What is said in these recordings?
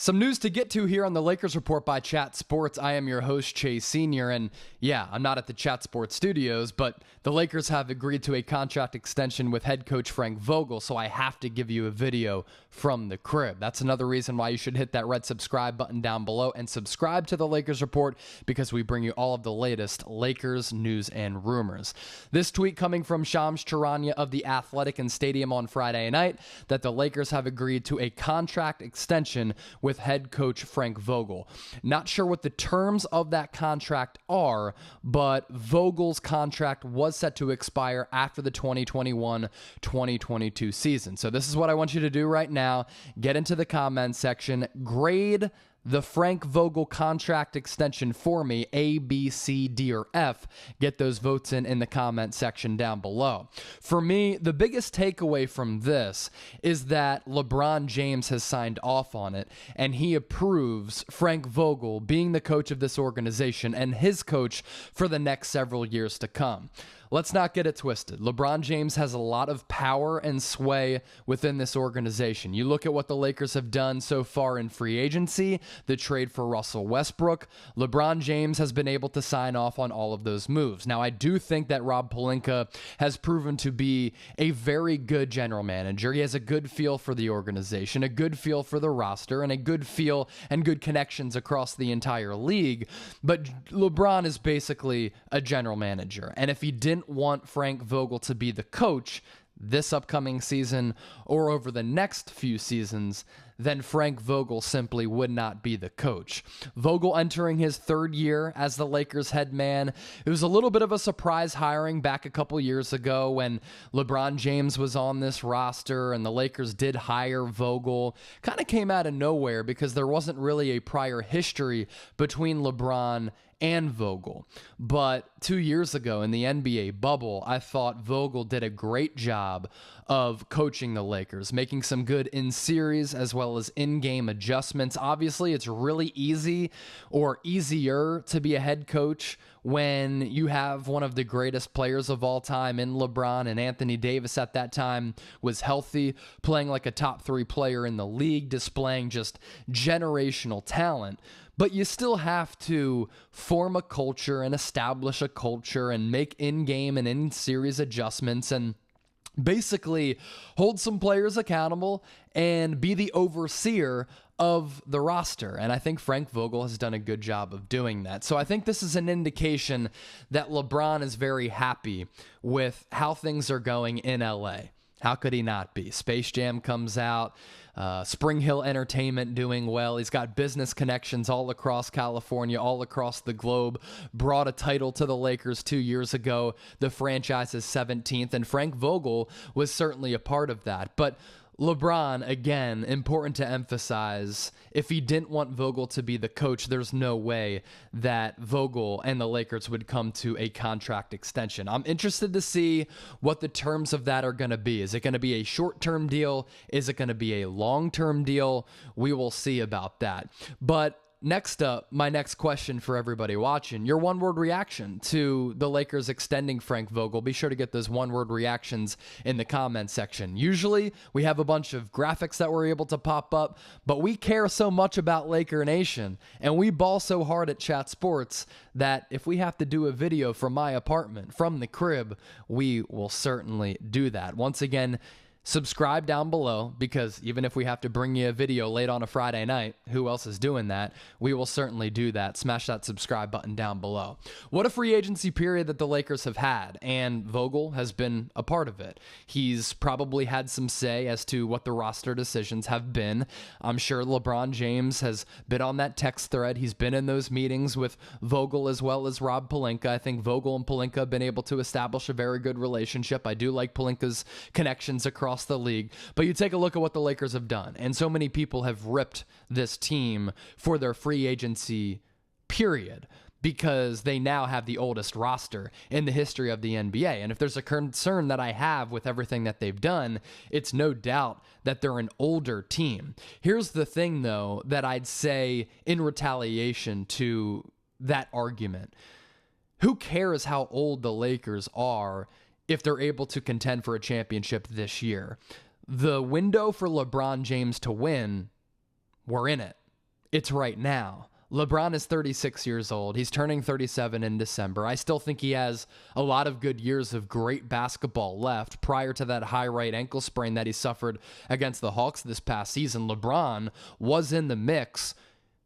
Some news to get to here on the Lakers Report by Chat Sports. I am your host, Chase Sr., and yeah, I'm not at the Chat Sports studios, but the Lakers have agreed to a contract extension with head coach Frank Vogel, so I have to give you a video from the crib. That's another reason why you should hit that red subscribe button down below and subscribe to the Lakers Report, because we bring you all of the latest Lakers news and rumors. This tweet coming from Shams Charania of The Athletic in Stadium on Friday night, that the Lakers have agreed to a contract extension with head coach Frank Vogel. Not sure what the terms of that contract are, but Vogel's contract was set to expire after the 2021-2022 season. So this is what I want you to do right now. Get into the comments section, grade the Frank Vogel contract extension for me, A, B, C, D, or F. Get those votes in the comment section down below. For me, the biggest takeaway from this is that LeBron James has signed off on it, and he approves Frank Vogel being the coach of this organization and his coach for the next several years to come. Let's not get it twisted. LeBron James has a lot of power and sway within this organization. You look at what the Lakers have done so far in free agency, the trade for Russell Westbrook. LeBron James has been able to sign off on all of those moves. Now, I do think that Rob Pelinka has proven to be a very good general manager. He has a good feel for the organization, a good feel for the roster, and a good feel and good connections across the entire league. But LeBron is basically a general manager. And if he didn't want Frank Vogel to be the coach this upcoming season or over the next few seasons, then Frank Vogel simply would not be the coach. Vogel entering his third year as the Lakers head man. It was a little bit of a surprise hiring back a couple years ago when LeBron James was on this roster and the Lakers did hire Vogel. Kind of came out of nowhere because there wasn't really a prior history between LeBron and Vogel. But 2 years ago in the NBA bubble, I thought Vogel did a great job of coaching the Lakers, making some good in-series as well as in-game adjustments. Obviously, it's really easy or easier to be a head coach when you have one of the greatest players of all time in LeBron, and Anthony Davis at that time was healthy, playing like a top 3 player in the league, displaying just generational talent. But you still have to form a culture and establish a culture and make in-game and in-series adjustments and basically hold some players accountable and be the overseer of the roster. And I think Frank Vogel has done a good job of doing that. So I think this is an indication that LeBron is very happy with how things are going in LA. How could he not be? Space Jam comes out. Spring Hill Entertainment doing well. He's got business connections all across California, all across the globe. Brought a title to the Lakers 2 years ago, the franchise's 17th, and Frank Vogel was certainly a part of that. But LeBron, again, important to emphasize, if he didn't want Vogel to be the coach, there's no way that Vogel and the Lakers would come to a contract extension. I'm interested to see what the terms of that are going to be. Is it going to be a short-term deal? Is it going to be a long-term deal? We will see about that. But next up, my next question for everybody watching, your one-word reaction to the Lakers extending Frank Vogel. Be sure to get those one-word reactions in the comment section. Usually, we have a bunch of graphics that we're able to pop up, but we care so much about Laker Nation, and we ball so hard at Chat Sports that if we have to do a video from my apartment, from the crib, we will certainly do that. Once again, subscribe down below, because even if we have to bring you a video late on a Friday night, who else is doing that? We will certainly do that. Smash that subscribe button down below. What a free agency period that the Lakers have had, and Vogel has been a part of it. He's probably had some say as to what the roster decisions have been. I'm sure LeBron James has been on that text thread. He's been in those meetings with Vogel as well as Rob Pelinka. I think Vogel and Pelinka have been able to establish a very good relationship. I do like Pelinka's connections across the league, but you take a look at what the Lakers have done, and so many people have ripped this team for their free agency period because they now have the oldest roster in the history of the NBA. And if there's a concern that I have with everything that they've done, it's no doubt that they're an older team. Here's the thing, though, that I'd say in retaliation to that argument. Who cares how old the Lakers are if they're able to contend for a championship this year? The window for LeBron James to win, we're in it. it's right now. LeBron is 36 years old. He's turning 37 in December. I still think he has a lot of good years of great basketball left. Prior to that high right ankle sprain that he suffered against the Hawks this past season, LeBron was in the mix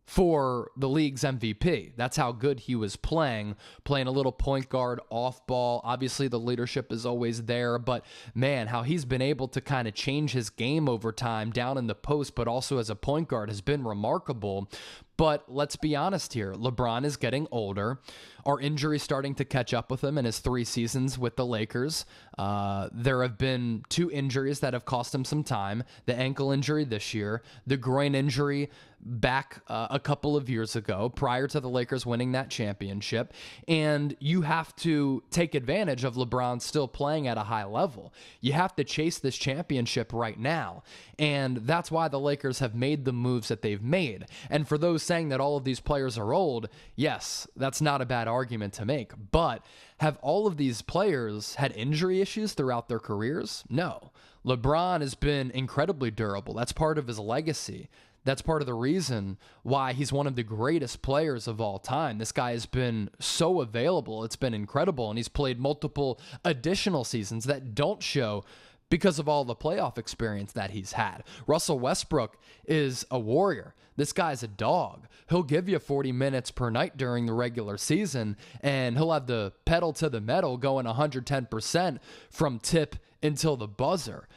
for the league's MVP. That's how good he was playing a little point guard off ball. Obviously, the leadership is always there, but man, how he's been able to kind of change his game over time down in the post, but also as a point guard has been remarkable. But let's be honest here. LeBron is getting older. Are injuries starting to catch up with him in his 3 seasons with the Lakers? There have been 2 injuries that have cost him some time. The ankle injury this year, the groin injury back a couple of years ago prior to the Lakers winning that championship. And you have to take advantage of LeBron still playing at a high level. You have to chase this championship right now. And that's why the Lakers have made the moves that they've made. And for those saying that all of these players are old, yes, that's not a bad argument to make. But have all of these players had injury issues throughout their careers? No. LeBron has been incredibly durable. That's part of his legacy. That's part of the reason why he's one of the greatest players of all time. This guy has been so available. It's been incredible. And he's played multiple additional seasons that don't show because of all the playoff experience that he's had. Russell Westbrook is a warrior. This guy's a dog. He'll give you 40 minutes per night during the regular season, and he'll have the pedal to the metal going 110% from tip until the buzzer.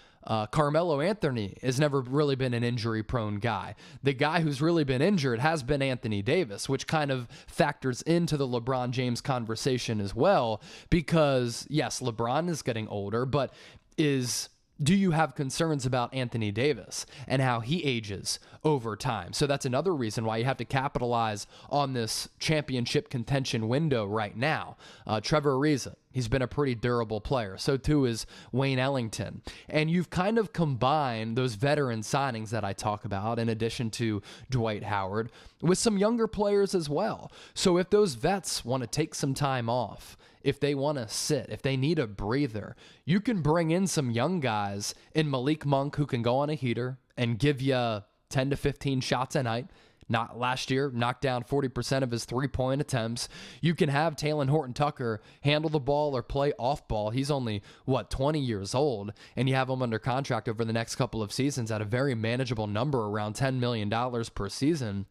Carmelo Anthony has never really been an injury-prone guy. The guy who's really been injured has been Anthony Davis, which kind of factors into the LeBron James conversation as well, because, yes, LeBron is getting older, but do you have concerns about Anthony Davis and how he ages over time? So that's another reason why you have to capitalize on this championship contention window right now. Trevor Ariza, he's been a pretty durable player. So too is Wayne Ellington. And you've kind of combined those veteran signings that I talk about, in addition to Dwight Howard, with some younger players as well. So if those vets want to take some time off, if they want to sit, if they need a breather, you can bring in some young guys in Malik Monk who can go on a heater and give you 10 to 15 shots a night. Not last year, knocked down 40% of his three-point attempts. You can have Talen Horton-Tucker handle the ball or play off ball. He's only, 20 years old, and you have him under contract over the next couple of seasons at a very manageable number, around $10 million per season.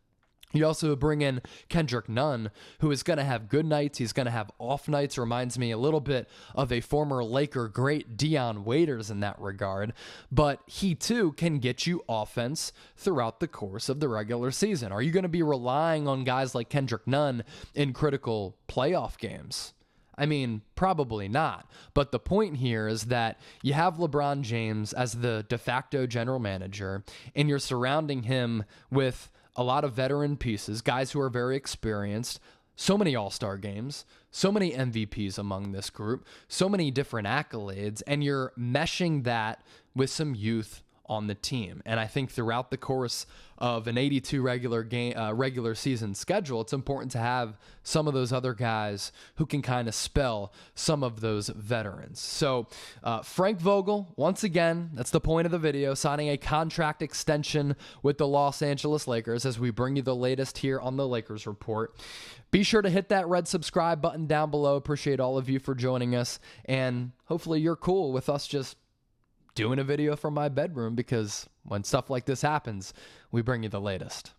You also bring in Kendrick Nunn, who is going to have good nights. He's going to have off nights. Reminds me a little bit of a former Laker great, Dion Waiters, in that regard. But he, too, can get you offense throughout the course of the regular season. Are you going to be relying on guys like Kendrick Nunn in critical playoff games? I mean, probably not. But the point here is that you have LeBron James as the de facto general manager, and you're surrounding him with a lot of veteran pieces, guys who are very experienced, so many all-star games, so many MVPs among this group, so many different accolades, and you're meshing that with some youth on the team. And I think throughout the course of an 82 regular season schedule, it's important to have some of those other guys who can kind of spell some of those veterans. So Frank Vogel, once again, that's the point of the video, signing a contract extension with the Los Angeles Lakers as we bring you the latest here on the Lakers Report. Be sure to hit that red subscribe button down below. Appreciate all of you for joining us, and hopefully you're cool with us just doing a video from my bedroom, because when stuff like this happens, we bring you the latest.